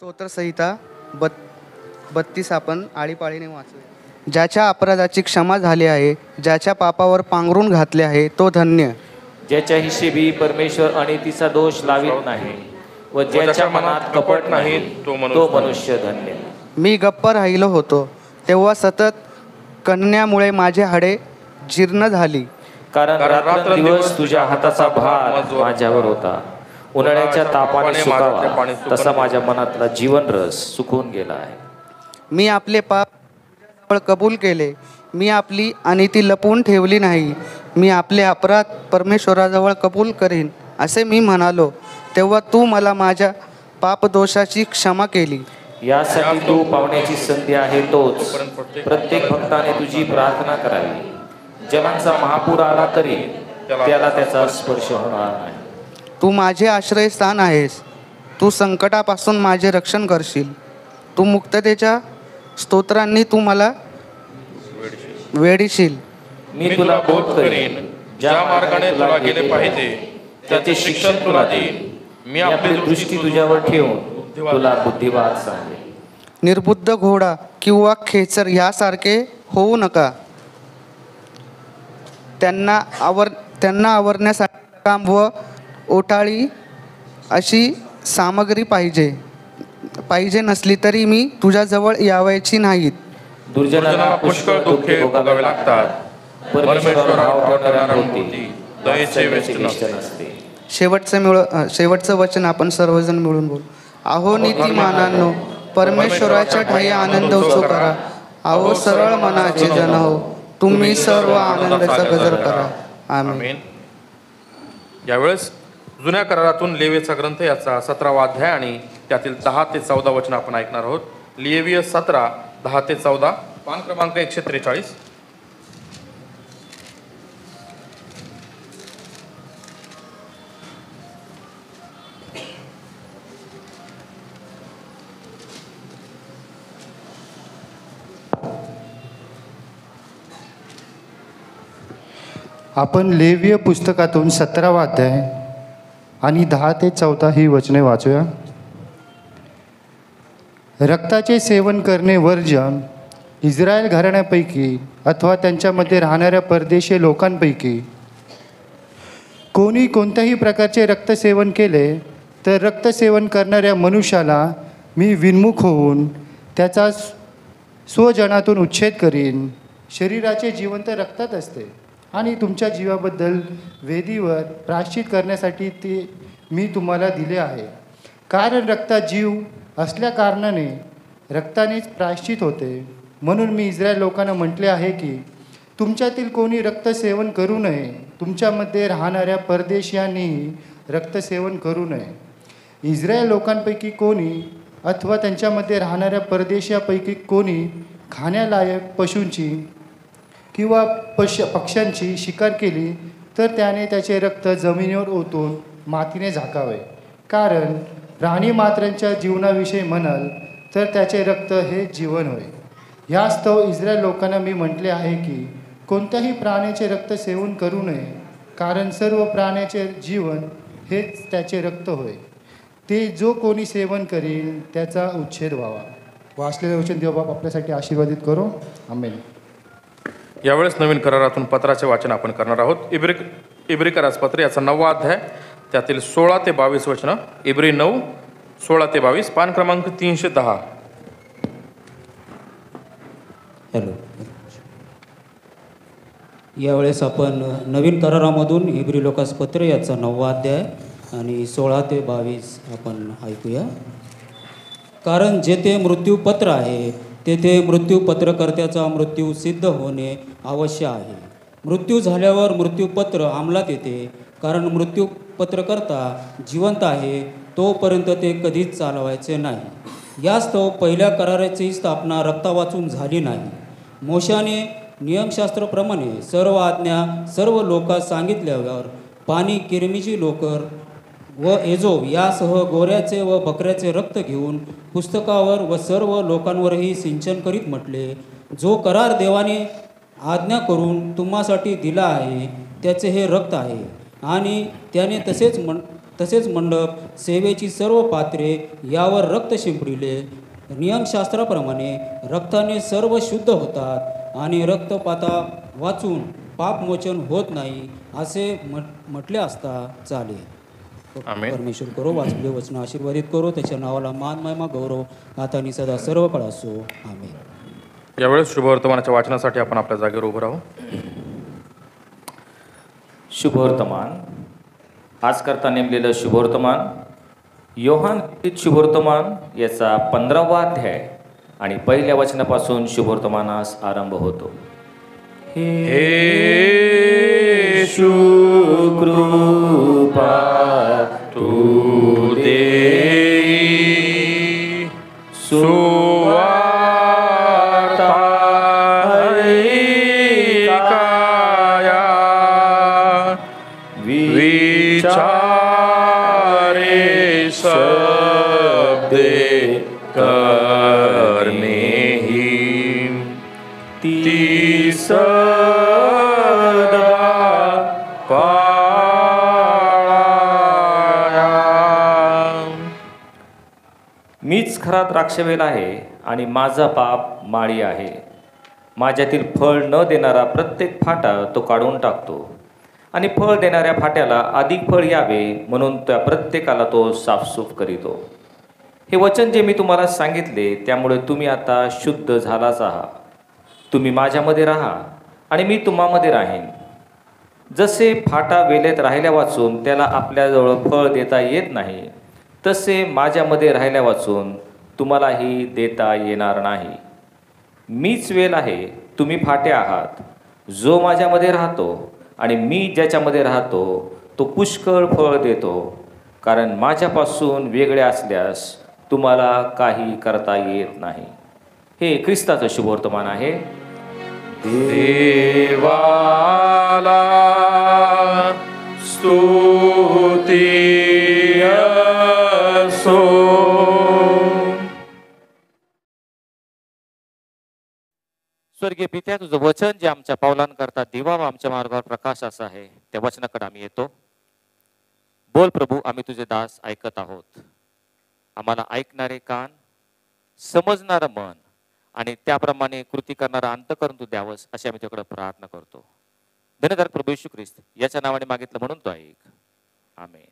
स्तोत्रसंहिता 32 आपण आळीपाळीने वाचूया. ज्याच्या अपराधाची क्षमा झाली आहे, ज्याच्या पापावर पांघरून घातले आहे, तो धन्य. ज्याच्या हिशेबी परमेश्वर अनितीचा दोष लावित नाही व ज्याच्या मनात कपट नाही तो मनुष्य धन्य. मी गप्प राहिलो होतो तेव्हा सतत कणण्यामुळे माझे हाडे जीर्ण झाली. कारण रात्रंदिवस तुझ्या हाताचा भार माझ्यावर होता. उन्हाळ्याच्या तापाने सुकावा तसा माझ्या मनातला जीवन रस सुकून गेला आहे. मी आपले पाप तुझ्याजवळ कबूल केले. मी आपली अनिती लपवून ठेवली नाही. मी आपले अपराध परमेश्वराजवळ कबूल करीन असे मी म्हणालो, तेव्हा तू मला माझ्या पापदोषाची क्षमा केली. यासाठी तू पावण्याची संधी आहे तोच प्रत्येक भक्ताने तुझी प्रार्थना करावी. जलांचा महापूर आला तरी त्याला त्याचा स्पर्श होणार नाही. तू माझे आश्रयस्थान आहेस. तू संकटापासून माझे रक्षण करशील. तू मुक्ततेच्या स्तोत्रांनी तू मला वेढीशील. मी तुला बोध करीन ज्या मार्गाने तुला गेले पाहिजे त्याचे शिक्षण तुला देईन. मी आपली दृष्टी तुझ्यावर ठेवून तुला बुद्धिवाद सांगेन. निर्बुद्ध घोडा किंवा खेचर यासारखे होऊ नका. त्यांना आवरण्यासाठी काम व ओटाळी अशी सामग्री पाहिजे नसली तरी मी तुझ्याजवळ यावायची नाहीत. दुर्जनांना पुष्कळ दुःखे भोगावे लागतात. परमेश्वर भाव ठेवणाऱ्यांभोवती दयेचे वेष्टन असते. शेवटचं वचन आपण सर्वजण मिळून बोलू. अहो नीतिमानांनो, परमेश्वराच्या ठायी आनंद उत्सव करा. अहो सरळ मनाचे जन हो, तुम्ही सर्व आनंदाचा गजर करा. आमेन. यावेळेस जुन्या करारातून लेवीचा ग्रंथ याचा 17वा अध्याय आणि त्यातील 10 ते 14 वचन आपण ऐकणार आहोत. लेवीय 17 10 ते 14 पान क्रमांक 143. आपण लेवीय पुस्तकातून 17वा अध्याय आणि 10 ते 14 ही वचने वाचूया. रक्ताचे सेवन करणे वर्जन. इस्रायल घराण्यापैकी अथवा त्यांच्यामध्ये राहणाऱ्या परदेशी लोकांपैकी कोणी कोणत्याही प्रकारचे रक्तसेवन केले तर रक्तसेवन करणाऱ्या मनुष्याला मी विन्मुख होऊन त्याचा स्वजनातून उच्छेद करीन. शरीराचे जिवंत रक्तात असते आणि तुमच्या जीवाबद्दल वेदीवर प्रायश्चित करण्यासाठी ते मी तुम्हाला दिले आहे. कारण रक्तात जीव असल्याकारणाने रक्तानेच प्रायश्चित होते. म्हणून मी इस्रायल लोकांना म्हटले आहे की तुमच्यातील कोणी रक्तसेवन करू नये. तुमच्यामध्ये राहणाऱ्या परदेशियांनीही रक्तसेवन करू नये. इस्रायल लोकांपैकी कोणी अथवा त्यांच्यामध्ये राहणाऱ्या परदेशापैकी कोणी खाण्यालायक पशूंची किंवा पक्ष्यांची शिकार केली तर त्याने त्याचे रक्त जमिनीवर ओतून मातीने झाकावे. कारण प्राणी मात्रांच्या जीवनाविषयी म्हणाल तर त्याचे रक्त हे जीवन होय. ह्यास्तव इस्रायल लोकांना मी म्हटले आहे की कोणत्याही प्राण्याचे रक्त सेवन करू नये. कारण सर्व प्राण्याचे जीवन हेच त्याचे रक्त होय. ते जो कोणी सेवन करील त्याचा उच्छेद व्हावा. वाचलेले वचन देवबाप आपल्यासाठी आशीर्वादित करो. आमेन. यावेळेस नवीन करारातून पत्राचे वाचन आपण करणार आहोत. इब्रिकरास पत्र याचा 9वा अध्याय त्यातील 16 ते 22 वचनं. इब्री 9 16 ते 22 पान क्रमांक 310. हॅलो. यावेळेस आपण नवीन करारामधून इब्री लोकास पत्र याचा 9वा अध्याय आणि 16 ते 22 आपण ऐकूया. कारण जेथे मृत्यूपत्र आहे तेथे मृत्यूपत्रकर्त्याचा मृत्यू सिद्ध होणे आवश्यक आहे. मृत्यू झाल्यावर मृत्यूपत्र अंमलात येते. कारण मृत्यूपत्रकर्ता जिवंत आहे तोपर्यंत ते कधीच चालवायचे नाही. यास्तव पहिल्या कराराची स्थापना रक्ता वाचून झाली नाही. मोशाने नियमशास्त्राप्रमाणे सर्व आज्ञा सर्व लोकांस सांगितल्यावर पाणी, किरमीची लोकर व एजोब यासह गोऱ्याचे व बकऱ्याचे रक्त घेऊन पुस्तकावर व सर्व लोकांवरही सिंचन करीत म्हटले, जो करार देवाने आज्ञा करून तुम्हासाठी दिला आहे त्याचे हे रक्त आहे. आणि त्याने तसेच तसेच मंडप सेवेची सर्व पात्रे यावर रक्त शिंपडिले. नियमशास्त्राप्रमाणे रक्ताने सर्व शुद्ध होतात आणि रक्तपाता वाचून पापमोचन होत नाही असे म्हटले असता चालेल. आमेन. परमेश्वर करो वाचले वचन आशीर्वादित करो. त्याच्या नावाला मान महिमा गौरव आता आणि सदा सर्व काळ असो. आमेन. यावेळेस शुभवर्तमानाच्या वाचनासाठी आपण आपल्या जागेवर उभं राहू. शुभवर्तमान. आज करता नेमलेलं शुभवर्तमान योहान लिखित शुभवर्तमान याचा 15वा अध्याय आणि पहिल्या वचनापासून शुभवर्तमानास आरंभ होतो. हे कृपा तू देई सुवार्ता ऐकाया विचारे शब्दे करणे ती सदा पाळाया. मीच खरा द्राक्षवेल आहे आणि माझा बाप माळी आहे. माझ्यातील फळ न देणारा प्रत्येक फाटा तो काढून टाकतो आणि फळ देणाऱ्या फाट्याला अधिक फळ यावे म्हणून त्या प्रत्येकाला तो साफसूफ करीतो. हे वचन जे मी तुम्हाला सांगितले त्यामुळे तुम्ही आता शुद्ध झालाच आहात. तुम्ही माझ्यामध्ये राहा आणि मी तुम्हामध्ये राहीन. जसे फाटा वेलेत राहिल्या वाचून त्याला आपल्याजवळ फळ देता येत नाही, तसे माझ्यामध्ये राहिल्या वाचून तुम्हालाही देता येणार नाही. मीच वेल आहे, तुम्ही फाटे आहात. जो माझ्यामध्ये राहतो आणि मी ज्याच्यामध्ये राहतो तो पुष्कळ फळ देतो, कारण माझ्यापासून वेगळे असल्यास तुम्हाला काही करता येत नाही. हे ख्रिस्ताचं शुभवर्तमान आहे. देवाला स्तुती असो. स्वर्गीय पित्या, तुझं वचन जे आमच्या पावलांकरता दिवा व आमच्या मार्गावर प्रकाश असा आहे, त्या वचनाकडे आम्ही येतो. बोल प्रभू, आम्ही तुझे दास ऐकत आहोत. आम्हाला ऐकणारे कान, समजणारं मन आणि त्याप्रमाणे कृती करणारा अंतःकरण तू द्यावंस अशी आम्ही तुझ्याकडे प्रार्थना करतो. धन्यवाद प्रभू येशू ख्रिस्त, याच्या नावाने मागितलं म्हणून तो ऐक. आमेन.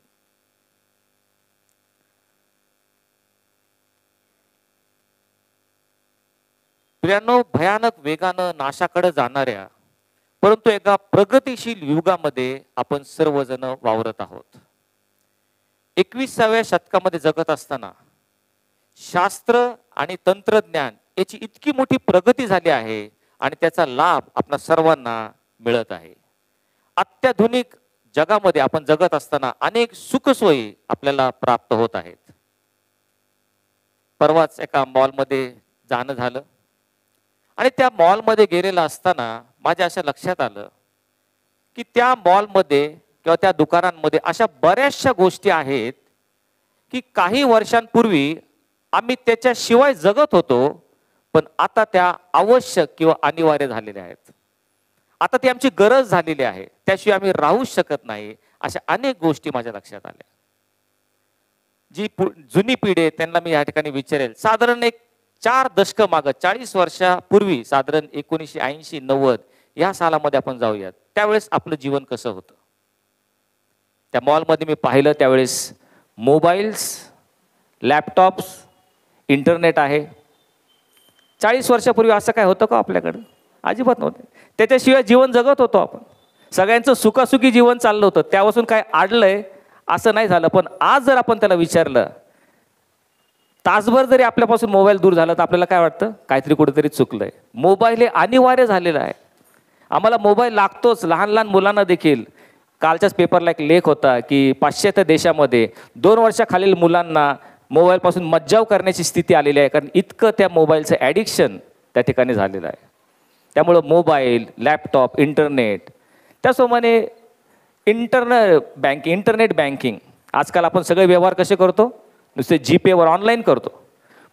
प्रियांनो, भयानक वेगानं नाशाकडे जाणाऱ्या परंतु एका प्रगतिशील युगामध्ये आपण सर्वजण वावरत आहोत. 21व्या शतकामध्ये जगत असताना शास्त्र आणि तंत्रज्ञान याची इतकी मोठी प्रगती झाली आहे आणि त्याचा लाभ आपल्या सर्वांना मिळत आहे. अत्याधुनिक जगामध्ये आपण जगत असताना अनेक सुखसोयी आपल्याला प्राप्त होत आहेत. परवाच एका मॉलमध्ये जाणं झालं आणि त्या मॉलमध्ये गेलेलं असताना माझ्या अशा लक्षात आलं की त्या मॉलमध्ये किंवा त्या दुकानांमध्ये अशा बऱ्याचशा गोष्टी आहेत की काही वर्षांपूर्वी आम्ही त्याच्याशिवाय जगत होतो, पण आता त्या आवश्यक किंवा अनिवार्य झालेल्या आहेत. आता ती आमची गरज झालेली आहे, त्याशिवाय आम्ही राहूच शकत नाही. अशा अनेक गोष्टी माझ्या लक्षात आल्या. जी जुनी पिढी आहे त्यांना मी या ठिकाणी विचारेल, साधारण एक 4 दशकं मागं 40 वर्षापूर्वी साधारण 1980-90 या सालामध्ये आपण जाऊयात. त्यावेळेस आपलं जीवन कसं होतं. त्या मॉलमध्ये मी पाहिलं त्यावेळेस मोबाईल्स, लॅपटॉप्स, इंटरनेट आहे. 40 वर्षापूर्वी असं काय होतं का आपल्याकडं? अजिबात नव्हतं. त्याच्याशिवाय जीवन जगत होतो आपण. सगळ्यांचं सुखासुखी जीवन चाललं होतं. त्यापासून काय आडलंय असं नाही झालं. पण आज जर आपण त्याला विचारलं, तासभर जरी आपल्यापासून मोबाईल दूर झाला तर आपल्याला काय वाटतं? काहीतरी कुठेतरी चुकलंय. मोबाईल हे अनिवार्य झालेलं आहे. आम्हाला मोबाईल लागतोच. लहान लहान मुलांना देखील. कालच्याच पेपरला एक लेख होता की पाश्चात्य देशामध्ये 2 वर्षाखालील मुलांना मोबाईलपासून मज्जाव करण्याची स्थिती आलेली आहे, कारण इतकं त्या मोबाईलचं ॲडिक्शन त्या ठिकाणी झालेलं आहे. त्यामुळं मोबाईल, लॅपटॉप, इंटरनेट, त्याचप्रमाणे इंटरनेट बँकिंग. आजकाल आपण सगळे व्यवहार कसे करतो? नुसते जीपेवर ऑनलाईन करतो.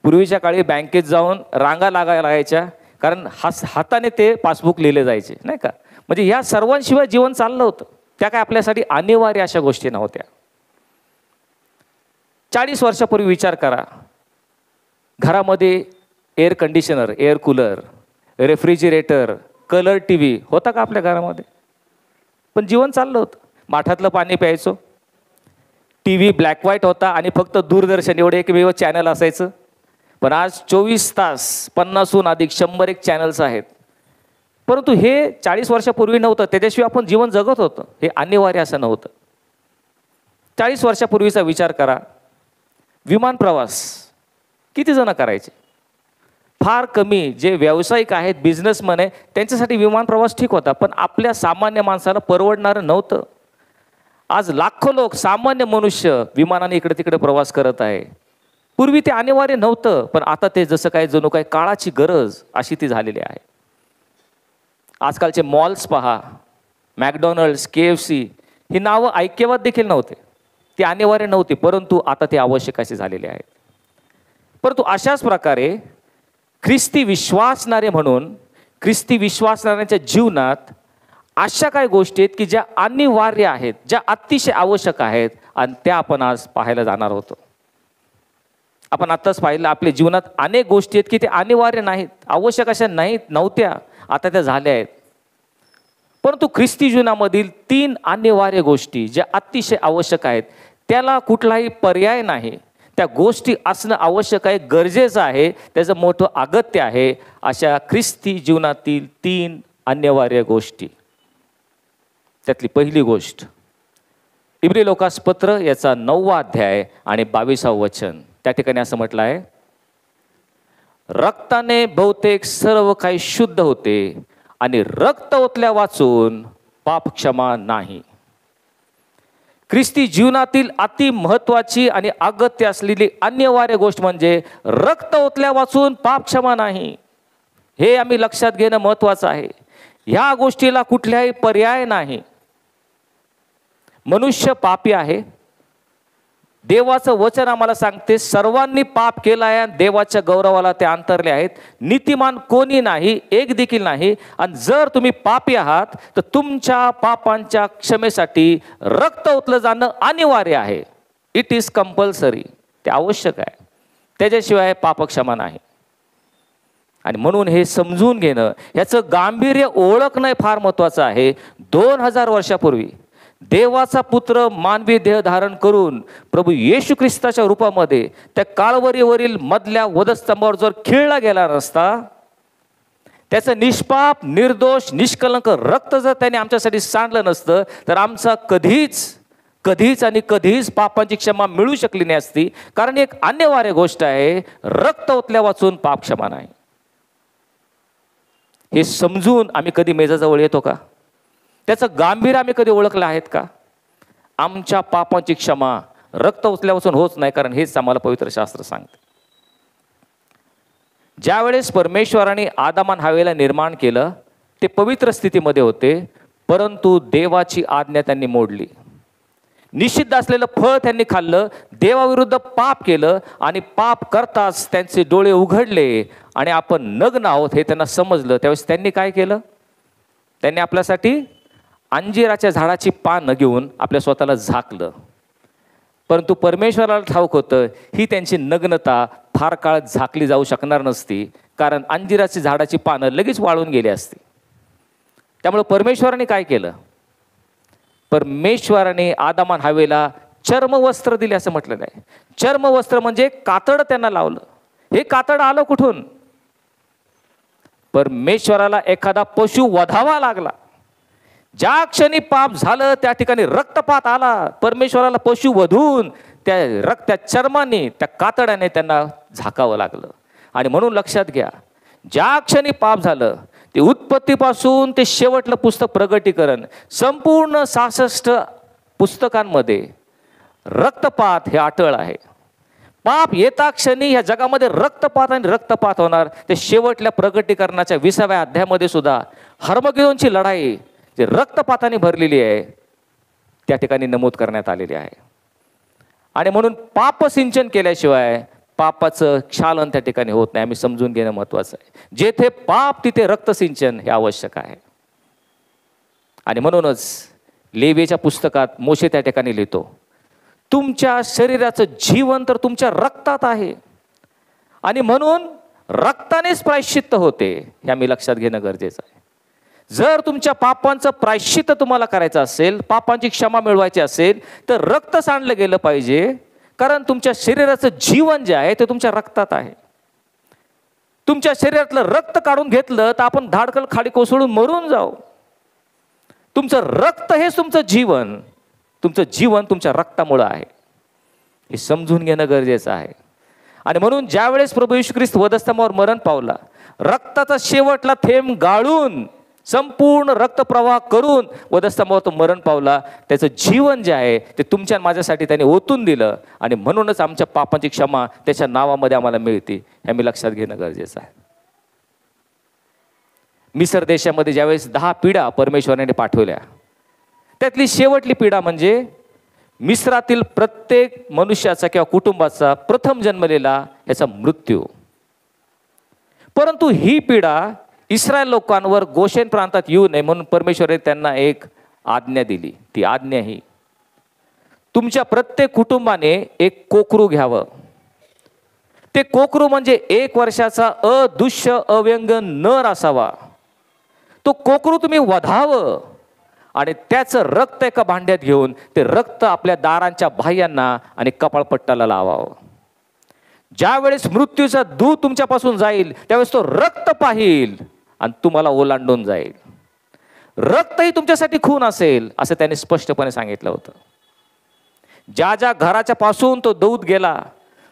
पूर्वीच्या काळी बँकेत जाऊन रांगा लागायच्या, कारण हाताने ते पासबुक लिहिले जायचे, नाही का? म्हणजे ह्या सर्वांशिवाय जीवन चाललं होतं. त्या काय आपल्यासाठी अनिवार्य अशा गोष्टी नव्हत्या. 40 वर्षापूर्वी विचार करा, घरामध्ये air conditioner, air cooler, refrigerator, colour T V होता का आपल्या घरामध्ये? पण जीवन चाललं होतं. माठातलं पाणी प्यायचो. टी व्ही ब्लॅक व्हाईट होता आणि फक्त दूरदर्शन एवढे एकमेव चॅनल असायचं. पण आज 24 तास 50हून अधिक 101 चॅनल्स आहेत. परंतु हे 40 वर्षापूर्वी नव्हतं. त्याच्याशिवाय आपण जीवन जगत होतं. हे अनिवार्य असं नव्हतं. 40 वर्षापूर्वीचा विचार करा, विमान प्रवास किती जण करायचे? फार कमी. जे व्यावसायिक आहेत, बिझनेसमन आहे, त्यांच्यासाठी विमान प्रवास ठीक होता. पण आपल्या सामान्य माणसाला परवडणारं नव्हतं. आज लाखो लोक, सामान्य मनुष्य विमानाने इकडे तिकडे प्रवास करत आहे. पूर्वी ते अनिवार्य नव्हतं, पण आता ते जसं काय जणू काय काळाची गरज अशी ती झालेली आहे. आजकालचे मॉल्स पहा, मॅकडॉनल्ड्स, KFC ही नावं ऐक्यवाद देखील नव्हते. ती अनिवार्य नव्हती, परंतु आता ते आवश्यक असे झालेले आहेत. परंतु अशाच प्रकारे ख्रिस्ती विश्वासणारे म्हणून ख्रिस्ती विश्वासणाऱ्यांच्या जीवनात अशा काही गोष्टी आहेत की ज्या अनिवार्य आहेत, ज्या अतिशय आवश्यक आहेत, आणि त्या आपण आज पाहायला जाणार होतो. आपण आत्ताच पाहिलं, आपल्या जीवनात अनेक गोष्टी आहेत की ते अनिवार्य नाहीत, आवश्यक अशा नव्हत्या, आता त्या झाल्या आहेत. परंतु ख्रिस्ती जीवनामधील 3 अनिवार्य गोष्टी ज्या अतिशय आवश्यक आहेत, त्याला कुठलाही पर्याय नाही, त्या गोष्टी असणं आवश्यक आहे, गरजेचं आहे, त्याचं मोठं अगत्य आहे. अशा ख्रिस्ती जीवनातील 3 अनिवार्य गोष्टी. त्यातली पहिली गोष्ट, इब्री लोकास पत्र याचा 9वा अध्याय आणि 22वा वचन. त्या ठिकाणी असं म्हटलं आहे, रक्ताने बहुतेक सर्व काही शुद्ध होते आणि रक्त ओतल्या वाचून पाप क्षमा नाही. ख्रिस्ती जीवनातील अति महत्वाची आणि अगत्य असलेली अनिवार्य गोष्ट म्हणजे रक्त ओतल्या वाचून पाप क्षमा नाही. हे आम्ही लक्षात घेणं महत्वाचं आहे. ह्या गोष्टीला कुठल्याही पर्याय नाही. मनुष्य पापी आहे. देवाचं वचन आम्हाला सांगते, सर्वांनी पाप केला आहे आणि देवाच्या गौरवाला ते अंतरले आहेत. नीतिमान कोणी नाही, एक देखील नाही. आणि जर तुम्ही पापी आहात तर तुमच्या पापांच्या क्षमेसाठी रक्त ओतलं जाणं अनिवार्य आहे. It is compulsory. ते आवश्यक आहे. त्याच्याशिवाय पापक्षमा नाही. आणि म्हणून हे समजून घेणं, याचं गांभीर्य ओळखणं फार महत्वाचं आहे. 2000 वर्षापूर्वी देवाचा पुत्र मानवी देह धारण करून प्रभू येशू ख्रिस्ताच्या रूपामध्ये त्या काळवरीवरील मधल्या वधस्तंभावर जर खिळला गेला नसता, त्याचं निष्पाप, निर्दोष, निष्कलंक रक्त जर त्याने आमच्यासाठी सांडलं नसतं, तर आमचा कधीच आणि कधीच पापांची क्षमा मिळू शकली नाही असती. कारण एक अनिवार्य गोष्ट आहे, रक्त ओतल्या वाचून पाप क्षमा नाही. हे समजून आम्ही कधी मेजाजवळ येतो का? त्याचं गांभीर्य आम्ही कधी ओळखलं आहेत का? आमच्या पापांची क्षमा रक्त ओतल्यापासून होत नाही, कारण हेच आम्हाला पवित्र शास्त्र सांगते. ज्यावेळेस परमेश्वराने आदम आणि हव्वेला निर्माण केलं, ते पवित्र स्थितीमध्ये होते, परंतु देवाची आज्ञा त्यांनी मोडली. निषिद्ध असलेलं फळ त्यांनी खाल्लं, देवाविरुद्ध पाप केलं आणि पाप करताच त्यांचे डोळे उघडले आणि आपण नग्न आहोत हे त्यांना समजलं. त्यावेळेस त्यांनी काय केलं? त्यांनी आपल्यासाठी अंजिराच्या झाडाची पानं घेऊन आपल्या स्वतःला झाकलं. परंतु परमेश्वराला ठाऊक होतं, ही त्यांची नग्नता फार काळ झाकली जाऊ शकणार नसती, कारण अंजिराची झाडाची पानं लगेच वाळून गेली असती. त्यामुळे परमेश्वराने काय केलं? परमेश्वराने आदम आणि हव्वेला चर्मवस्त्र दिले असं म्हटलेलं आहे. चर्मवस्त्र म्हणजे कातड त्यांना लावलं. हे कातड आलं कुठून? परमेश्वराला एखादा पशु वधावा लागला. ज्या क्षणी पाप झालं त्या ठिकाणी रक्तपात आला. परमेश्वराला पशु वधून त्या चर्माने, त्या कातड्याने त्यांना झाकावं लागलं. आणि म्हणून लक्षात घ्या, ज्या क्षणी पाप झालं, ते उत्पत्तीपासून ते शेवटलं पुस्तक प्रगटीकरण, संपूर्ण 66 पुस्तकांमध्ये रक्तपात हे अटळ आहे. पाप येता क्षणी ह्या जगामध्ये रक्तपात आणि रक्तपात होणार. ते शेवटल्या प्रगटीकरणाच्या 20व्या अध्यायामध्ये सुद्धा हर्मगिदोनची लढाई जे रक्तपाताने भरलेली आहे, त्या ठिकाणी नमूद करण्यात आलेली आहे. आणि म्हणून पापसिंचन केल्याशिवाय पापाचं क्षालन त्या ठिकाणी होत नाही. आम्ही समजून घेणं महत्वाचं आहे. जेथे पाप तिथे रक्तसिंचन हे आवश्यक आहे. आणि म्हणूनच लेवीच्या पुस्तकात मोशे त्या ठिकाणी लिहितो, तुमच्या शरीराचं जीवन तर तुमच्या रक्तात आहे आणि म्हणून रक्तानेच प्रायश्चित्त होते, हे आम्ही लक्षात घेणं गरजेचं आहे. जर तुमच्या पापांचं प्रायश्चित्त तुम्हाला करायचं असेल, पापांची क्षमा मिळवायची असेल, तर रक्त सांडलं गेलं पाहिजे. कारण तुमच्या शरीराचं जीवन जे आहे ते तुमच्या रक्तात आहे. तुमच्या शरीरातलं रक्त काढून घेतलं तर आपण धाडकल खाली कोसळून मरून जाऊ. तुमचं रक्त हेच तुमचं जीवन, तुमचं जीवन तुमच्या रक्तामुळं आहे, हे समजून घेणं गरजेचं आहे. आणि म्हणून ज्या वेळेस प्रभू येशू ख्रिस्त वधस्तंभावर मरण पावला, रक्ताचा शेवटला थेंब गाळून संपूर्ण रक्तप्रवाह करून वधस्तंभावर तो मरण पावला, त्याचं जीवन जे आहे ते तुमच्या माझ्यासाठी त्याने ओतून दिलं आणि म्हणूनच आमच्या पापांची क्षमा त्याच्या नावामध्ये आम्हाला मिळते, हे आम्ही लक्षात घेणं गरजेचं आहे. मिसर देशामध्ये ज्यावेळेस 10 पिढ्या परमेश्वराने पाठवल्या, त्यातली शेवटली पिढा म्हणजे मिस्रातील प्रत्येक मनुष्याचा किंवा कुटुंबाचा प्रथम जन्मलेला याचा मृत्यू. परंतु ही पिढा इस्रायल लोकांवर गोशेन प्रांतात येऊ नये म्हणून परमेश्वराने त्यांना एक आज्ञा दिली. ती आज्ञा ही, तुमच्या प्रत्येक कुटुंबाने एक कोकरू घ्यावं. ते कोकरू म्हणजे 1 वर्षाचा अदुष्य अव्यंग नर असावा. तो कोकरू तुम्ही वधावं आणि त्याचं रक्त एका भांड्यात घेऊन ते रक्त आपल्या दारांच्या बाह्यांना आणि कपाळपट्टाला लावावं. ज्यावेळेस मृत्यूचा दूत तुमच्यापासून जाईल त्यावेळेस तो रक्त पाहिल आणि तुम्हाला ओलांडून जाईल. रक्तही तुमच्यासाठी खून असेल असं त्याने स्पष्टपणे सांगितलं होतं. ज्या ज्या घराच्या पासून तो दूत गेला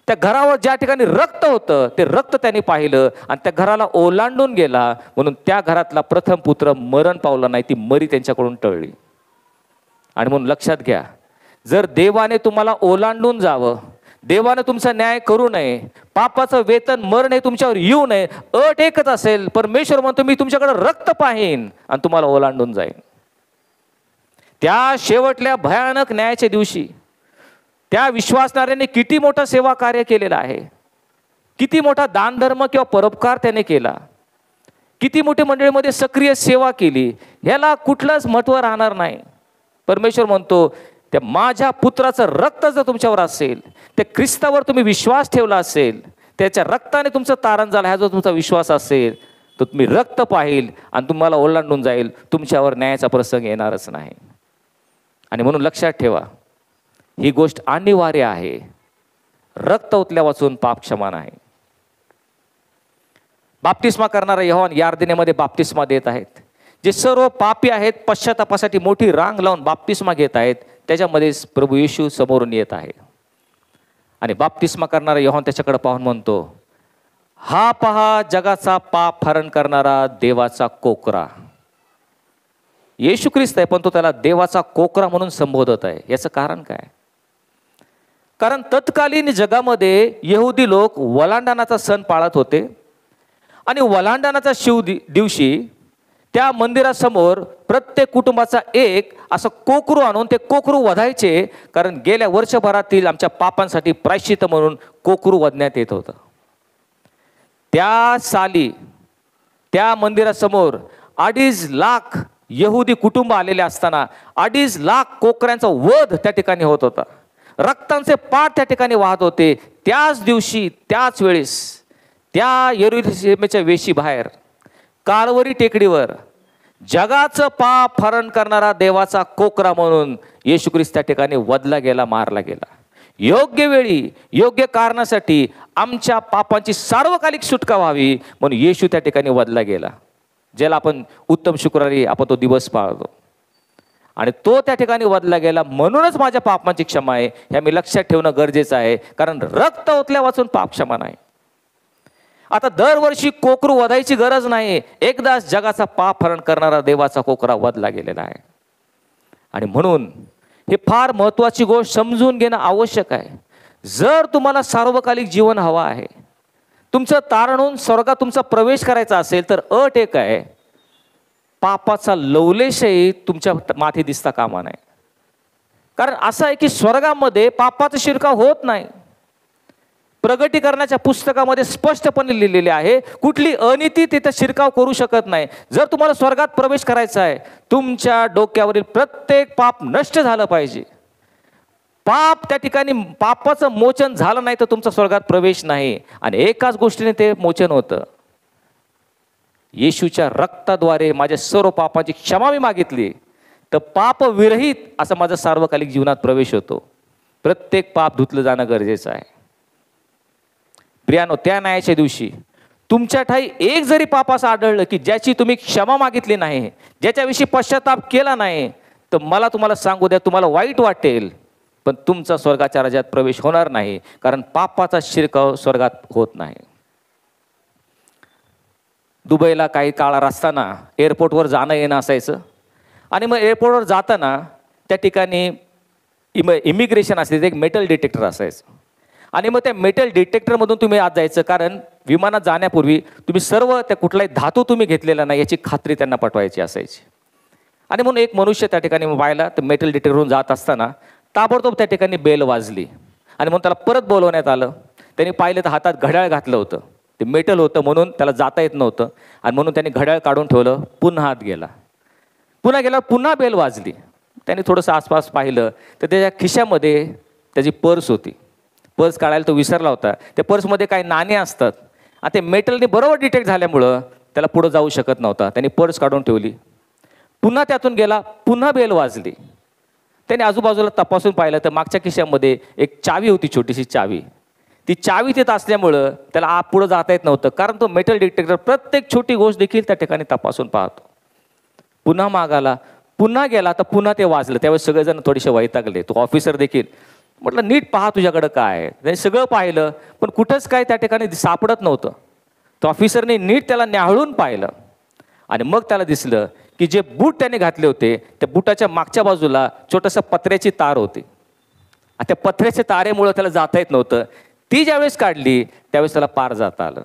त्या घरावर ज्या ठिकाणी रक्त होतं ते रक्त त्याने पाहिलं आणि त्या घराला ओलांडून गेला. म्हणून त्या घरातला प्रथम पुत्र मरण पावला नाही, ती मरी त्यांच्याकडून टळली. आणि म्हणून लक्षात घ्या, जर देवाने तुम्हाला ओलांडून जावं, देवाने तुमचा न्याय करू नये, पापाचं वेतन मरण हे तुमच्यावर येऊ नये, अट एकच असेल, परमेश्वर म्हणतो मी तुमच्याकडे रक्त पाहीन आणि तुम्हाला ओलांडून जाईन. त्या शेवटल्या भयानक न्यायाच्या दिवशी त्या विश्वासणाऱ्याने किती मोठा सेवा कार्य केलेलं आहे, किती मोठा दानधर्म किंवा परोपकार त्याने केला, किती मोठे मंडळीमध्ये सक्रिय सेवा केली, ह्याला कुठलंच महत्त्व राहणार नाही. परमेश्वर म्हणतो त्या माझ्या पुत्राचं रक्त जर तुमच्यावर असेल, त्या ख्रिस्तावर तुम्ही विश्वास ठेवला असेल, त्याच्या रक्ताने तुमचं तारण झालं, हा जो तुमचा विश्वास असेल तर तुम्ही रक्त पाहिल आणि तुम्हाला ओलांडून जाईल, तुमच्यावर न्यायाचा प्रसंग येणारच नाही. आणि म्हणून लक्षात ठेवा, ही गोष्ट अनिवार्य आहे. रक्त ओतल्या वाचून पाप क्षमा नाही. बाप्तिस्मा करणारा योहान यार्दनेमध्ये बाप्तिस्मा देत आहेत. जे सर्व पापी आहेत पश्चातापासाठी मोठी रांग लावून बाप्तिस्मा घेत आहेत, त्याच्यामध्ये प्रभू येशू समोरून येत आहे. आणि बाप्तिस्मा करणारा योहान त्याच्याकडे पाहून म्हणतो, हा पहा जगाचा पाप हरण करणारा देवाचा कोकरा. येशू ख्रिस्त आहे पण तो त्याला देवाचा कोकरा म्हणून संबोधत आहे. याचं कारण काय? कारण तत्कालीन जगामध्ये यहुदी लोक वलांडणाचा सण पाळत होते आणि वलांडणाच्या दिवशी त्या मंदिरासमोर प्रत्येक कुटुंबाचा एक असं कोकरू आणून ते कोकरू वधायचे. कारण गेल्या वर्षभरातील आमच्या पापांसाठी प्रायश्चित्त म्हणून कोकरू वधण्यात येत होतं. त्या साली त्या मंदिरासमोर 2.5 लाख यहुदी कुटुंब आलेले असताना 2.5 लाख कोकऱ्यांचा वध त्या ठिकाणी होत होता. रक्तांचे पाठ त्या ठिकाणी वाहत होते. त्याच दिवशी त्याच वेळेस त्या यरुशलेमच्या वेशी बाहेर काळवरी टेकडीवर जगाचं पाप हरण करणारा देवाचा कोकरा म्हणून येशू ख्रिस्त त्या ठिकाणी वधला गेला, मारला गेला. योग्य वेळी योग्य कारणासाठी आमच्या पापांची सार्वकालिक सुटका व्हावी म्हणून येशू त्या ठिकाणी वधला गेला, ज्याला आपण उत्तम शुक्रवारी आपण तो दिवस पाळतो. आणि तो त्या ठिकाणी वधला गेला म्हणूनच माझ्या पापांची क्षमा आहे, हे मी लक्षात ठेवणं गरजेचं आहे. कारण रक्त ओतल्या वाचून पाप क्षमा नाही. आता दरवर्षी कोकरू वधायची गरज नाही, एकदाच जगाचा पाप हरण करणारा देवाचा कोकरा वधला गेलेला आहे. आणि म्हणून हे फार महत्त्वाची गोष्ट समजून घेणं आवश्यक आहे. जर तुम्हाला सार्वकालिक जीवन हवं आहे, तुमचं तारण होऊन स्वर्गात तुमचा प्रवेश करायचा असेल तर अट एक आहे, पापाचा लवलेशही तुमच्या माथी दिसता कामा नये. कारण असं आहे की स्वर्गामध्ये पापाचा शिरकाव होत नाही. प्रगटीकरणाच्या पुस्तकामध्ये स्पष्टपणे लिहिलेले आहे, कुठली अनिती तिथे शिरकाव करू शकत नाही. जर तुम्हाला स्वर्गात प्रवेश करायचा आहे, तुमच्या डोक्यावरील प्रत्येक पाप नष्ट झालं पाहिजे. पाप त्या ठिकाणी पापाचं मोचन झालं नाही तर तुमचा स्वर्गात प्रवेश नाही. आणि एकाच गोष्टीने ते मोचन होतं. येशूच्या रक्ताद्वारे माझ्या सर्व पापाची क्षमा मी मागितली तर पाप विरहित असा माझा सार्वकालिक जीवनात प्रवेश होतो. प्रत्येक पाप धुतलं जाणं गरजेचं आहे. प्रियानो, त्या न्यायाच्या दिवशी तुमच्या ठाई एक जरी पाप असं आढळलं की ज्याची तुम्ही क्षमा मागितली नाही, ज्याच्याविषयी पश्चाताप केला नाही, तर मला तुम्हाला सांगू द्या, तुम्हाला वाईट वाटेल पण तुमचा स्वर्गाच्या राज्यात प्रवेश होणार नाही. कारण पापाचा शिरकाव स्वर्गात होत नाही. दुबईला काही काळ असताना एअरपोर्टवर जाणं येणं असायचं. आणि मग एअरपोर्टवर जाताना त्या ठिकाणी इमिग्रेशन असायचं, एक मेटल डिटेक्टर असायचं. आणि मग त्या मेटल डिटेक्टरमधून तुम्ही आत जायचं. कारण विमानात जाण्यापूर्वी तुम्ही सर्व त्या कुठलाही धातू तुम्ही घेतलेला नाही याची खात्री त्यांना पटवायची असायची. आणि म्हणून एक मनुष्य त्या ठिकाणी पाहिला, तर मेटल डिटेक्टरवरून जात असताना ताबडतोब त्या ठिकाणी बेल वाजली. आणि म्हणून त्याला परत बोलवण्यात आलं. त्यांनी पाहिलं तर हातात घड्याळ घातलं होतं. ते मेटल होतं म्हणून त्याला जाता येत नव्हतं. आणि म्हणून त्यांनी घड्याळ काढून ठेवलं. पुन्हा आत गेला. पुन्हा बेल वाजली. त्याने थोडंसं आसपास पाहिलं तर त्याच्या खिशामध्ये त्याची पर्स होती. पर्स काढायला तो विसरला होता. त्या पर्समध्ये काही नाणी असतात आणि ते मेटलने बरोबर डिटेक्ट झाल्यामुळं त्याला पुढं जाऊ शकत नव्हता. त्यांनी पर्स काढून ठेवली. पुन्हा त्यातून गेला. पुन्हा बेल वाजली. त्याने आजूबाजूला तपासून पाहिलं तर मागच्या खिशामध्ये एक चावी होती, छोटीशी चावी. ती चावी तिथं असल्यामुळं त्याला पुढं जाता येत नव्हतं. कारण तो मेटल डिटेक्टर प्रत्येक छोटी गोष्ट देखील त्या ठिकाणी तपासून पाहतो. पुन्हा मागाला. पुन्हा गेला तर पुन्हा ते वाजलं. त्यावेळेस सगळेजण थोडेसे वैतागले. तो ऑफिसर देखील म्हटलं, नीट पहा तुझ्याकडं काय आहे. त्याने सगळं पाहिलं पण कुठंच काय त्या ठिकाणी सापडत नव्हतं. तो ऑफिसरने नीट त्याला न्याहाळून पाहिलं. आणि मग त्याला दिसलं की जे बूट त्याने घातले होते त्या बुटाच्या मागच्या बाजूला छोटंसं पत्र्याची तार होती. त्या पत्र्याच्या तारेमुळं त्याला जाता येत नव्हतं. ती ज्यावेळेस काढली त्यावेळेस त्याला पार जाता आलं.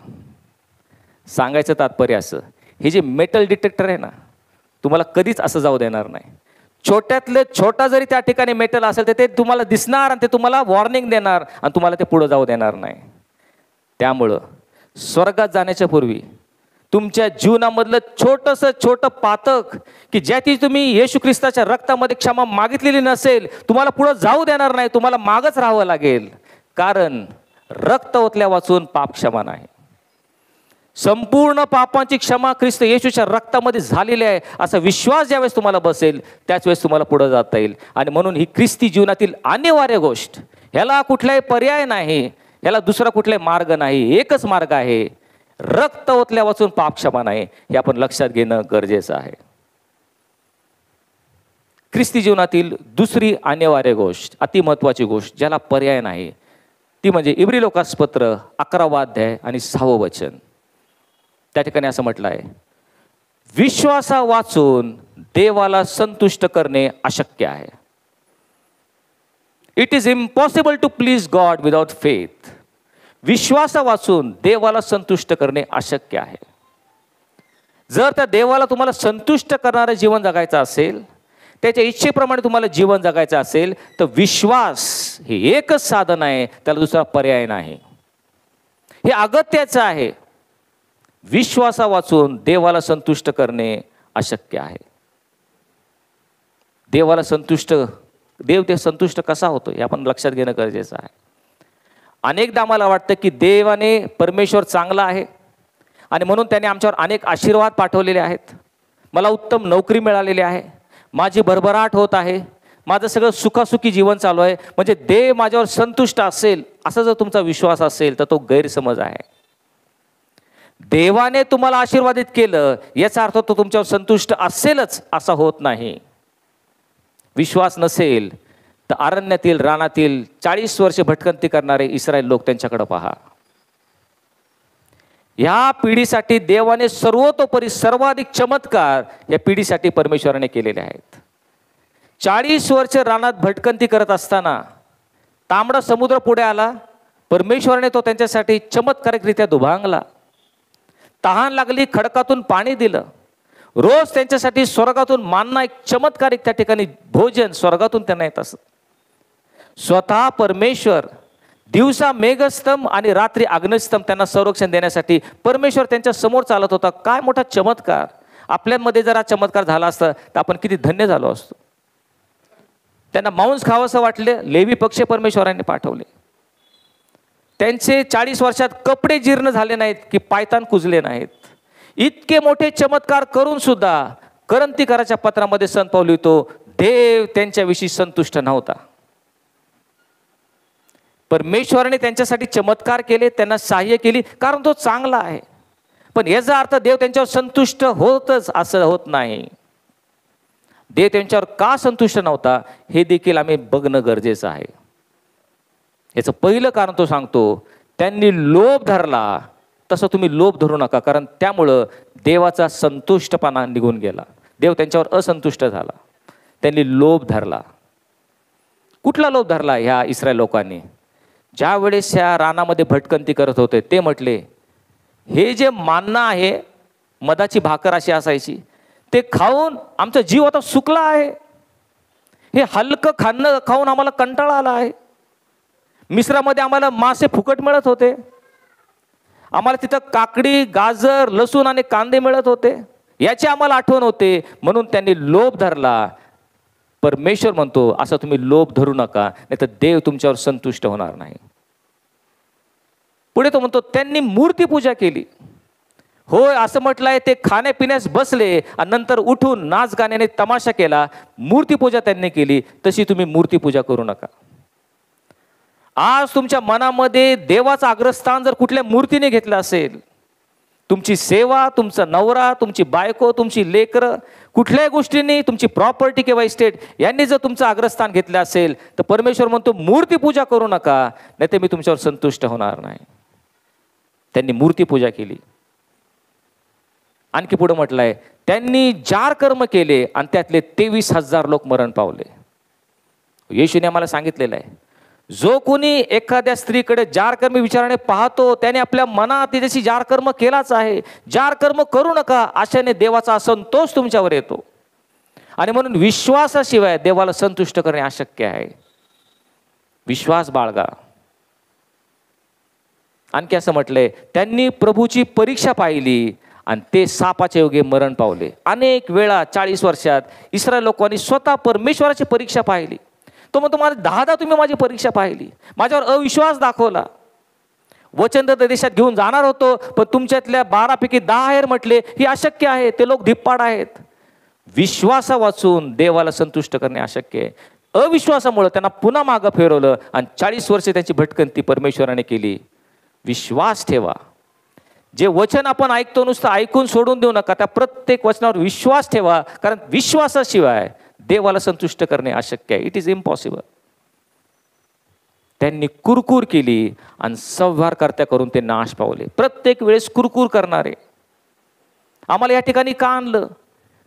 सांगायचं तात्पर्य असं, हे जे मेटल डिटेक्टर आहे ना, तुम्हाला कधीच असं जाऊ देणार नाही. छोट्यातले छोटा जरी त्या ठिकाणी मेटल असेल तर ते तुम्हाला दिसणार आणि ते तुम्हाला वॉर्निंग देणार आणि तुम्हाला ते पुढं जाऊ देणार नाही. त्यामुळं स्वर्गात जाण्याच्या पूर्वी तुमच्या जीवनामधलं छोटं पातक की ज्याची तुम्ही येशू ख्रिस्ताच्या रक्तामध्ये क्षमा मागितलेली नसेल, तुम्हाला पुढं जाऊ देणार नाही. तुम्हाला मागच राहावं लागेल. कारण रक्त ओतल्या वाचून पाप क्षमा नाही. संपूर्ण पापांची क्षमा ख्रिस्त येशूच्या रक्तामध्ये झालेली आहे असा विश्वास ज्यावेळेस तुम्हाला बसेल त्याच वेळेस तुम्हाला पुढे जाता येईल. आणि म्हणून ही ख्रिस्ती जीवनातील अनिवार्य गोष्ट, ह्याला कुठलाही पर्याय नाही, ह्याला दुसरा कुठलाही मार्ग नाही. एकच मार्ग आहे, रक्त ओतल्या वाचून पाप क्षमा नाही. हे आपण लक्षात घेणं गरजेचं आहे. ख्रिस्ती जीवनातील दुसरी अनिवार्य गोष्ट, अतिमहत्वाची गोष्ट ज्याला पर्याय नाही, ती म्हणजे इब्री लोकासपत्र 11वा अध्याय आणि 6वं वचन. त्या ठिकाणी असं म्हटलं आहे, विश्वासा वाचून देवाला संतुष्ट करणे अशक्य आहे. It is impossible to please God without faith. विश्वासा वाचून देवाला संतुष्ट करणे अशक्य आहे. जर त्या देवाला तुम्हाला संतुष्ट करणारं जीवन जगायचं असेल, त्याच्या इच्छेप्रमाणे तुम्हाला जीवन जगायचं असेल, तर विश्वास हे एकच साधन आहे, त्याला दुसरा पर्याय नाही. हे अगत्याचं आहे. विश्वासा वाचून देवाला संतुष्ट करणे अशक्य आहे. देवाला संतुष्ट, देव ते संतुष्ट कसा होतो हे आपण लक्षात घेणं गरजेचं आहे. अनेकदा आम्हाला वाटतं की देवाने, परमेश्वर चांगला आहे आणि म्हणून त्याने आमच्यावर अनेक आशीर्वाद पाठवलेले आहेत. मला उत्तम नोकरी मिळालेली आहे, माझी भरभराट होत आहे, माझं सगळं सुखासुखी जीवन चालू आहे, म्हणजे देव माझ्यावर संतुष्ट असेल असा जर तुमचा विश्वास असेल तर तो गैरसमज आहे. देवाने तुम्हाला आशीर्वादित केलं याचा अर्थ तो तुमच्यावर संतुष्ट असेलच असा होत नाही. विश्वास नसेल तर अरण्यातील, रानातील 40 वर्ष भटकंती करणारे इस्रायल लोक, त्यांच्याकडे पहा. या पिढीसाठी देवाने सर्वतोपरी सर्वाधिक चमत्कार या पिढीसाठी परमेश्वराने केलेले आहेत. 40 वर्ष रानात भटकंती करत असताना तांबडा समुद्र पुढे आला. परमेश्वराने तो त्यांच्यासाठी चमत्कारिकरित्या दुभांगला. तहान लागली, खडकातून पाणी दिलं. रोज त्यांच्यासाठी स्वर्गातून मानना, एक चमत्कारिक त्या ठिकाणी भोजन स्वर्गातून त्यांना येत असत. स्वतः परमेश्वर दिवसा मेघस्तंभ आणि रात्री अग्निस्तंभ त्यांना संरक्षण देण्यासाठी परमेश्वर त्यांच्या समोर चालत होता. काय मोठा चमत्कार! आपल्यामध्ये जर हा चमत्कार झाला असता तर आपण किती धन्य झालो असतो. त्यांना मांस खावंसं वाटलं, लेवी पक्ष परमेश्वरांनी पाठवले. त्यांचे 40 वर्षात कपडे जीर्ण झाले नाहीत की पायतान कुजले नाहीत. इतके मोठे चमत्कार करून सुद्धा करंथीकराच्या पत्रामध्ये संत पाऊल लिहितो, देव त्यांच्याविषयी संतुष्ट नव्हता. परमेश्वराने त्यांच्यासाठी चमत्कार केले, त्यांना सहाय्य केली, कारण तो चांगला आहे. पण याचा अर्थ देव त्यांच्यावर संतुष्ट होतच असं होत नाही. देव त्यांच्यावर का संतुष्ट नव्हता हे देखील आम्ही बघणं गरजेचं आहे. याचं पहिलं कारण तो सांगतो, त्यांनी लोभ धरला. तसं तुम्ही लोभ धरू नका, कारण त्यामुळं देवाचा संतुष्टपणा निघून गेला. देव त्यांच्यावर असंतुष्ट झाला. त्यांनी लोभ धरला. कुठला लोभ धरला ह्या इस्रायल लोकांनी? ज्या वेळेस ह्या रानामध्ये भटकंती करत होते ते म्हटले, हे जे मान्ना आहे, मधाची भाकर अशी असायची, ते खाऊन आमचा जीव आता सुकला आहे. हे हलकं खाणं खाऊन आम्हाला कंटाळा आला आहे. मिस्रामध्ये आम्हाला मासे फुकट मिळत होते, आम्हाला तिथं काकडी, गाजर, लसूण आणि कांदे मिळत होते, याची आम्हाला आठवण होते. म्हणून त्यांनी लोभ धरला. परमेश्वर म्हणतो, असं तुम्ही लोभ धरू नका, नाही तर देव तुमच्यावर संतुष्ट होणार नाही. पुढे तो म्हणतो, त्यांनी मूर्तीपूजा केली. होय, असं म्हटलंय, ते खाण्यापिण्यास बसले आणि नंतर उठून नाच गाण्याने तमाशा केला. मूर्तीपूजा त्यांनी केली. तशी तुम्ही मूर्तीपूजा करू नका. आज तुमच्या मनामध्ये देवाचं अग्रस्थान जर कुठल्या मूर्तीने घेतलं असेल, तुमची सेवा, तुमचा नवरा, तुमची बायको, तुमची लेकरं, कुठल्याही गोष्टींनी, तुमची प्रॉपर्टी किंवा इस्टेट यांनी जर तुमचं अग्रस्थान घेतलं असेल, तर परमेश्वर म्हणतो मूर्तीपूजा करू नका, नाही तर मी तुमच्यावर संतुष्ट होणार नाही. त्यांनी मूर्तीपूजा केली. आणखी पुढे म्हटलंय, त्यांनी जार कर्म केले आणि त्यातले 23,000 लोक मरण पावले. येशूने आम्हाला सांगितलेलं आहे, जो कोणी एखाद्या स्त्रीकडे जारकर्मी विचाराने पाहतो त्याने आपल्या मनात त्याची जारकर्म केलाच आहे. जारकर्म करू नका, अशाने देवाचा असंतोष तुमच्यावर येतो. आणि म्हणून विश्वासाशिवाय देवाला संतुष्ट करणे अशक्य आहे. विश्वास बाळगा. आणखी असं म्हटलंय, त्यांनी प्रभूची परीक्षा पाहिली आणि ते सापाच्या योगे मरण पावले. अनेक वेळा 40 वर्षात इस्रायल लोकांनी स्वतः परमेश्वराची परीक्षा पाहिली. तो म्हणतो, मला 10 तुम्ही माझी परीक्षा पाहिली, माझ्यावर अविश्वास दाखवला. वचनदत्त देशात घेऊन जाणार होतो, पण तुमच्यातल्या 12पैकी 10 म्हटले ही अशक्य आहे, ते लोक धिप्पाड आहेत. विश्वासा वाचून देवाला संतुष्ट करणे अशक्य आहे. अविश्वासामुळे त्यांना पुन्हा मागं फिरवलं आणि 40 वर्षे त्यांची भटकंती परमेश्वराने केली. विश्वास ठेवा. जे वचन आपण ऐकतो नुसतं ऐकून सोडून देऊ नका, त्या प्रत्येक वचनावर विश्वास ठेवा, कारण विश्वासाशिवाय देवाला संतुष्ट करणे अशक्य आहे. It is impossible. त्यांनी कुरकुर केली आणि संहारकर्त्या करून ते नाश पावले. प्रत्येक वेळेस कुरकुर करणारे. आम्हाला या ठिकाणी का आणलं?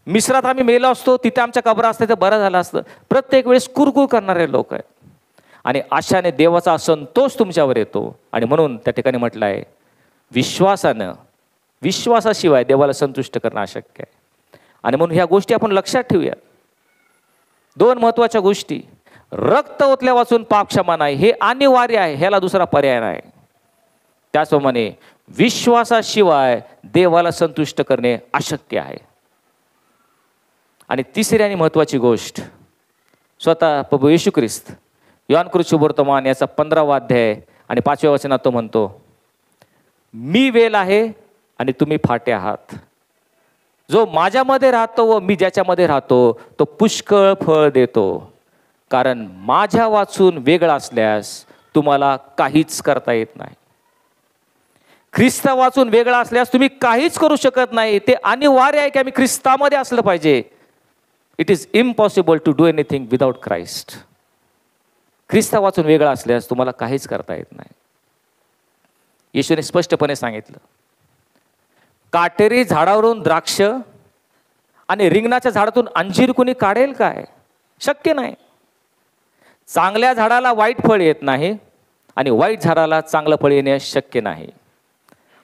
मिस्रात आम्ही मेलो असतो, तिथे आमच्या कबरा असते तर बरं झालं असतं. प्रत्येक वेळेस कुरकुर करणारे लोक आहेत. आणि अशाने देवाचा असंतोष तुमच्यावर येतो. आणि म्हणून त्या ठिकाणी म्हटलं आहे, विश्वासाशिवाय देवाला संतुष्ट करणं अशक्य आहे. आणि म्हणून ह्या गोष्टी आपण लक्षात ठेवूया. 2 महत्त्वाच्या गोष्टी. रक्त ओतल्या वाचून पाप क्षमा नाही, हे अनिवार्य आहे, ह्याला दुसरा पर्याय नाही. त्याचप्रमाणे विश्वासाशिवाय देवाला संतुष्ट करणे अशक्य आहे. आणि तिसरी आणि महत्त्वाची गोष्ट, स्वतः प्रभू येशू ख्रिस्त योहान कृत शुभवर्तमान याचा 15वा अध्याय आणि 5व्या वचनात तो म्हणतो, मी वेल आहे आणि तुम्ही फाटे आहात. जो माझ्यामध्ये राहतो व मी ज्याच्यामध्ये राहतो तो पुष्कळ फळ देतो, कारण माझ्या वाचून वेगळा असल्यास तुम्हाला काहीच करता येत नाही. ख्रिस्ता वाचून वेगळा असल्यास तुम्ही काहीच करू शकत नाही. ते अनिवार्य आहे की आम्ही ख्रिस्तामध्ये असलं पाहिजे. It is impossible to do anything without Christ. ख्रिस्ता वाचून वेगळा असल्यास तुम्हाला काहीच करता येत नाही. येशूने स्पष्टपणे सांगितलं, काटेरी झाडावरून द्राक्ष आणि रिंगणाच्या झाडातून अंजीर कुणी काढेल काय? शक्य नाही. चांगल्या झाडाला वाईट फळ येत नाही आणि वाईट झाडाला चांगलं फळ येणे शक्य नाही.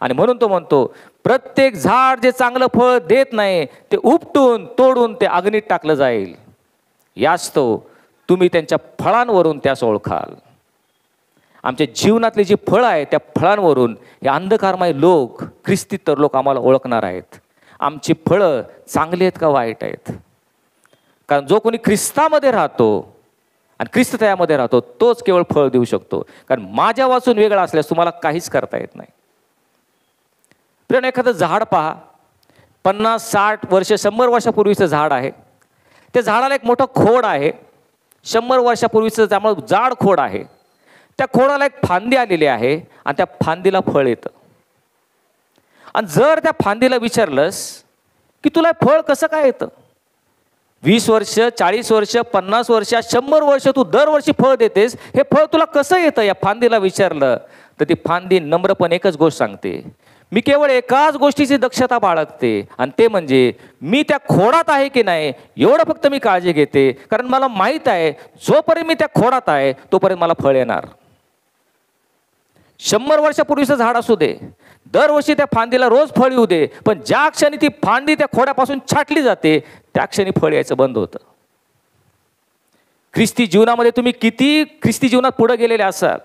आणि म्हणून तो म्हणतो, प्रत्येक झाड जे चांगलं फळ देत नाही ते उपटून तोडून ते अग्नीत टाकलं जाईल. यास्तव तुम्ही त्यांच्या फळांवरून त्यास ओळखाल. आमच्या जीवनातली जी फळं आहेत त्या फळांवरून हे अंधकारमय लोक, ख्रिस्तीतर लोक आम्हाला ओळखणार आहेत. आमची फळं चांगली आहेत का वाईट आहेत. कारण जो कोणी ख्रिस्तामध्ये राहतो आणि ख्रिस्त त्यामध्ये राहतो तोच केवळ फळ देऊ शकतो. कारण माझ्या वाचून वेगळा असल्यास तुम्हाला काहीच करता येत नाही. प्रिय, एखादं झाड पहा, 50-60 वर्ष 100 वर्षापूर्वीचं झाड आहे. त्या झाडाला एक मोठं खोड आहे, 100 वर्षापूर्वीचं त्यामुळे जाड खोड आहे. त्या खोडाला एक फांदी आलेली आहे आणि त्या फांदीला फळ येतं. आणि जर त्या फांदीला विचारलंस की तुला फळ कसं काय येतं, 20 वर्ष 40 वर्ष 50 वर्ष 100 वर्ष तू दरवर्षी फळ देतेस, हे फळ तुला कसं येतं, या फांदीला विचारलं तर ती फांदी नम्रपणे एकच गोष्ट सांगते, मी केवळ एकाच गोष्टीची दक्षता बाळगते आणि ते म्हणजे मी त्या खोडात आहे की नाही एवढं फक्त मी काळजी घेते. कारण मला माहीत आहे जोपर्यंत मी त्या खोडात आहे तोपर्यंत मला फळ येणार. 100 वर्षापूर्वीचं झाड असू दे, दरवर्षी त्या फांदीला रोज फळ येऊ दे, पण ज्या क्षणी ती फांदी त्या खोडापासून छाटली जाते त्या क्षणी फळ यायचं बंद होतं. ख्रिस्ती जीवनामध्ये तुम्ही किती ख्रिस्ती जीवनात पुढे गेलेले असाल,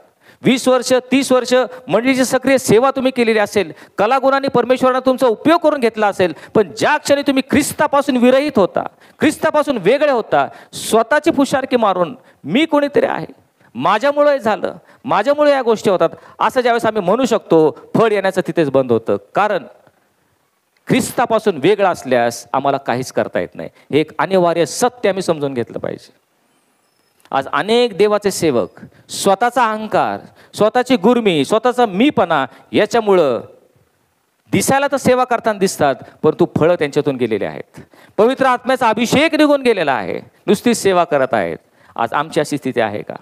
20 वर्ष 30 वर्ष मंडळीची सक्रिय सेवा तुम्ही केलेली असेल, कलागुणांनी परमेश्वराने तुमचा उपयोग करून घेतला असेल, पण ज्या क्षणी तुम्ही ख्रिस्तापासून विरहित होता, ख्रिस्तापासून वेगळे होता, स्वतःची फुशारकी मारून मी कोणीतरी आहे, माझ्यामुळे झालं, माझ्यामुळे या गोष्टी होतात, असं ज्यावेळेस आम्ही म्हणू शकतो, फळ येण्याचं तिथेच बंद होतं. कारण ख्रिस्तापासून वेगळं असल्यास आम्हाला काहीच करता येत नाही. हे एक अनिवार्य सत्य आम्ही समजून घेतलं पाहिजे. आज अनेक देवाचे सेवक स्वतःचा अहंकार, स्वतःची गुर्मी, स्वतःचा मीपणा याच्यामुळं दिसायला तर सेवा करताना दिसतात, परंतु फळं त्यांच्यातून गेलेले आहेत. पवित्र आत्म्याचा अभिषेक निघून गेलेला आहे, नुसतीच सेवा करत आहेत. आज आमची अशी स्थिती आहे का?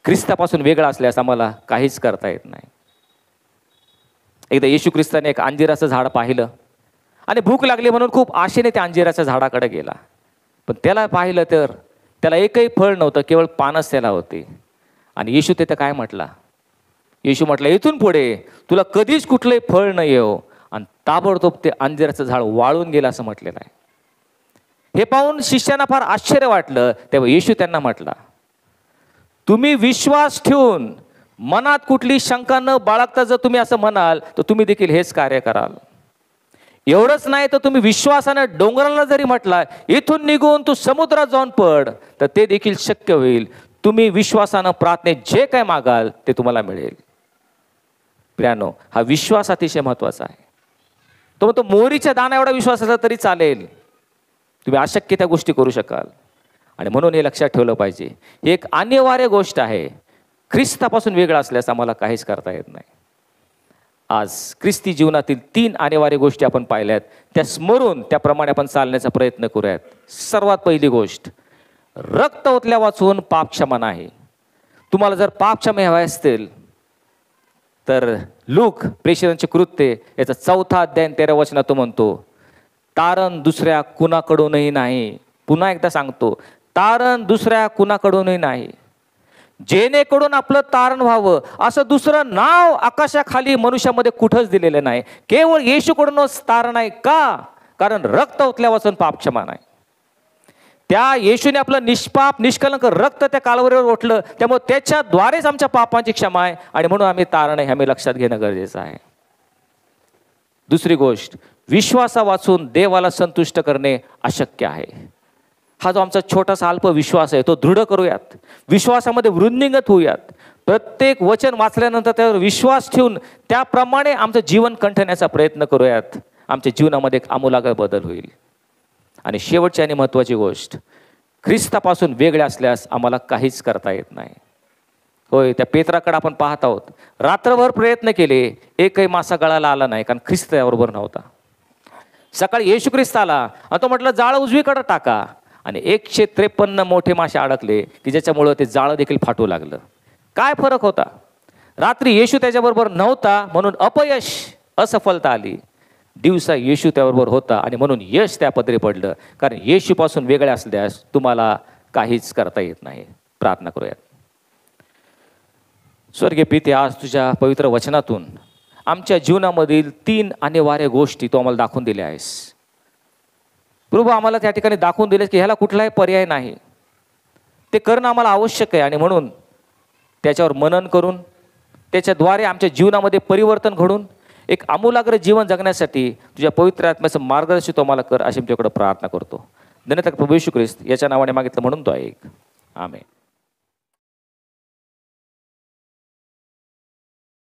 ख्रिस्तापासून वेगळा असल्यास आम्हाला काहीच करता येत नाही. एकदा येशू ख्रिस्ताने एक अंजिराचं झाड पाहिलं आणि भूक लागली म्हणून खूप आशेने त्या अंजिराच्या झाडाकडे गेला. पण त्याला पाहिलं तर त्याला एकही फळ नव्हतं, केवळ पानच त्याला होते. आणि येशू तिथं काय म्हटला? येशू म्हटलं, इथून पुढे तुला कधीच कुठलंही फळ नाही येऊ. आणि ताबडतोब ते अंजिराचं झाड वाळून गेलं असं म्हटलेलं आहे. हे पाहून शिष्यांना फार आश्चर्य वाटलं. तेव्हा येशू त्यांना म्हटला, तुम्ही विश्वास ठेवून मनात कुठली शंका न बाळगता जर तुम्ही असं म्हणाल तर तुम्ही देखील हेच कार्य कराल. एवढंच नाही तर तुम्ही विश्वासानं डोंगराला जरी म्हटला इथून निघून तू समुद्रात जाऊन पड, तर ते देखील शक्य होईल. तुम्ही विश्वासानं प्रार्थनेत जे काय मागाल ते तुम्हाला मिळेल. प्रियानो, हा विश्वास अतिशय महत्वाचा आहे. तो म्हणतो मोहरीच्या दाना एवढा विश्वास असला तरी चालेल, तुम्ही अशक्य त्या गोष्टी करू शकाल. आणि म्हणून हे लक्षात ठेवलं पाहिजे, ही एक अनिवार्य गोष्ट आहे. ख्रिस्तापासून वेगळा असल्यास आम्हाला काहीच करता येत नाही. आज ख्रिस्ती जीवनातील 3 अनिवार्य गोष्टी आपण पाहिल्यात, त्या स्मरून त्याप्रमाणे आपण चालण्याचा प्रयत्न करूयात. सर्वात पहिली गोष्ट, रक्त ओतल्या वाचून पापक्षमा नाही. तुम्हाला जर पापक्षमा हवे असतील तर लूक प्रेषितांचे कृत्य याचा 4 अध्याय 13 वचनात तो म्हणतो, तारण दुसऱ्या कुणाकडूनही नाही. पुन्हा एकदा सांगतो, तारण दुसऱ्या कुणाकडूनही नाही, जेणेकडून आपलं तारण व्हावं असं दुसरं नाव आकाशाखाली मनुष्यामध्ये कुठंच दिलेलं नाही. केवळ येशूकडूनच तारण आहे. का? कारण रक्त ओतल्या वाचून पाप क्षमा नाही. त्या येशूने आपलं निष्पाप निष्कलंक रक्त त्या कालवरीवर ओतलं, त्यामुळे त्याच्याद्वारेच आमच्या पापांची क्षमा आहे. आणि म्हणून आम्ही तारण आहे हे आम्ही लक्षात घेणं गरजेचं आहे. दुसरी गोष्ट, विश्वासा वाचून देवाला संतुष्ट करणे अशक्य आहे. हा जो आमचा छोटासा अल्प विश्वास आहे तो दृढ करूयात, विश्वासामध्ये वृद्धिंगत होऊयात. प्रत्येक वचन वाचल्यानंतर त्यावर विश्वास ठेवून त्याप्रमाणे आमचं जीवन कंठण्याचा प्रयत्न करूयात. आमच्या जीवनामध्ये एक आमूलाग्र बदल होईल. आणि शेवटची आणि महत्त्वाची गोष्ट, ख्रिस्तापासून वेगळे असल्यास आम्हाला काहीच करता येत नाही. होय, त्या पेत्राकडे आपण पाहत आहोत, रात्रभर प्रयत्न केले, एकही मासा गळाला आला नाही, कारण ख्रिस्त त्याबरोबर नव्हता. सकाळी येशू ख्रिस्त आला आणि तो म्हटलं जाळं उजवीकडे टाका, आणि 153 मोठे मासे अडकले की ज्याच्यामुळं ते जाळं देखील फाटू लागलं. काय फरक होता? रात्री येशू त्याच्याबरोबर नव्हता म्हणून अपयश, असफलता आली. दिवसा येशू त्याबरोबर होता आणि म्हणून यश त्या पदरी पडलं. कारण येशूपासून वेगळे असल्यास तुम्हाला काहीच करता येत नाही. प्रार्थना करूयात. स्वर्गीय पिते, आज तुझ्या पवित्र वचनातून आमच्या जीवनामधील 3 अनिवार्य गोष्टी तू आम्हाला दाखवून दिल्या आहेस. प्रभू, आम्हाला त्या ठिकाणी दाखवून दिले की ह्याला कुठलाही पर्याय नाही, ते करणं आम्हाला आवश्यक आहे. आणि म्हणून त्याच्यावर मनन करून त्याच्याद्वारे आमच्या जीवनामध्ये परिवर्तन घडून एक आमूलाग्र जीवन जगण्यासाठी तुझ्या पवित्र आत्म्याचं मार्गदर्शन तू आम्हाला कर, अशी तुझ्याकडे प्रार्थना करतो. धन्यवाद प्रभू येशू ख्रिस्त याच्या नावाने मागितलं म्हणून तो ऐक. आमेन.